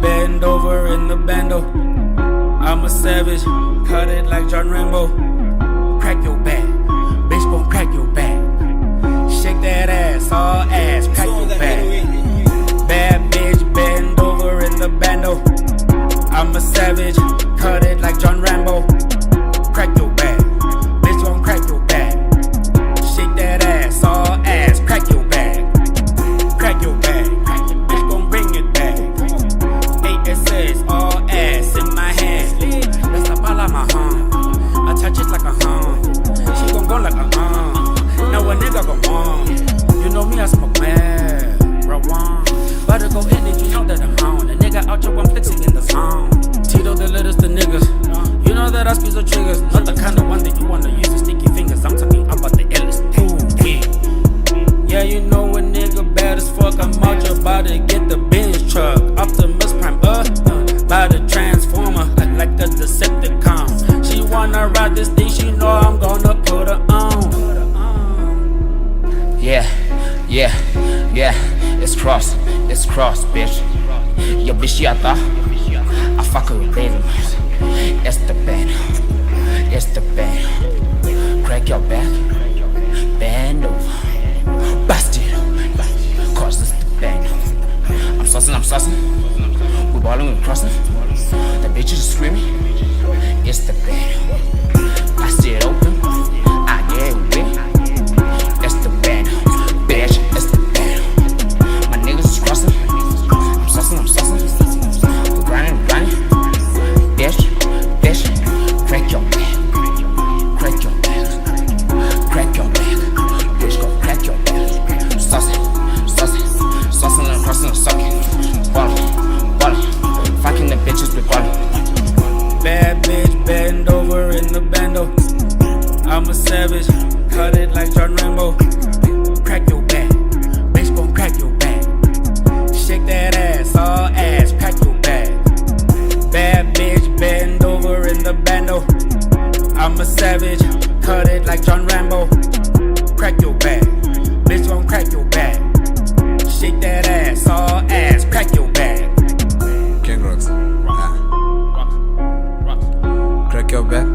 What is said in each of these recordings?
bend over in the bando. I'm a savage, cut it like John Rambo. Crack your back, bitch gon' crack your back. Shake that ass, all ass, crack your back. Bad bitch, bend over in the bando. I'm a savage, cut it like John Rambo. Crack your back, bitch gon' crack your back. Shake that ass, all ass, crack your back. Crack your back, bitch gon' bring it back. ASS, all ass in my hand. That's the ball on my arm. I touch it like a she gon' go like a now a nigga gon' you know me, I smoke mad, Rawan. Better go in it, you know that I'm on. A nigga out here, I'm flexing in the zone. Tito the littest the niggas. You know that I squeeze the triggers. Not the kind of one that you wanna use with sticky fingers. I'm talking about the illest. Yeah, you know a nigga bad as fuck. I'm out here about to get the Benz truck. Optimus Prime, by the Transformer, like a Decepticon. She wanna ride this thing, she know I'm gonna put her on. Yeah, it's cross, bitch. Yo, bitch, I fuck her with baby. It's the band. Crack your back, bend over, bust it open. Cause it's the band. I'm saucing. We ballin', we crossin'. The bitches are screaming. It's the band. Bust it open. I get it with. It's the band. Bitch, it's the band. My niggas is crossin'. I'm saucin'. We grindin'. Bitch, crack your back. Crack your back. Bitch, go crack your back. Saucin', crossin', suckin'. Ballin'. Fucking the bitches with ballin'. Bad bitch, bend over in the bando. I'm a savage, cut it like John Rambo. Crack your back, bitch gon' crack your back. Shake that ass, all ass, crack your back. Bad bitch, bend over in the bando. I'm a savage, cut it like John Rambo. Crack your back, bitch gon' crack your back. Shake that ass, all ass, crack your back. King Rocks. Crack your back,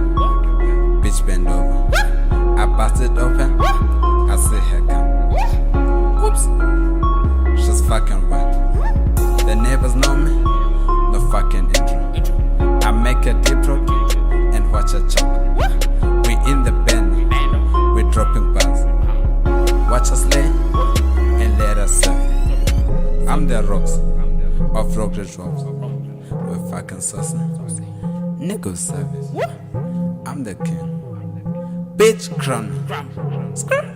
bitch bend over. I bust it open, I see her come. Whoops, she's fucking wet. The neighbors know me, no fucking intro. I make a deep throat and watch her choke. We in the band, we dropping bars. Watch us lay and let us serve. I'm the rocks of rock the drops. We're fucking saucing. Nigga service. I'm the king. Bitch crown. Skirt.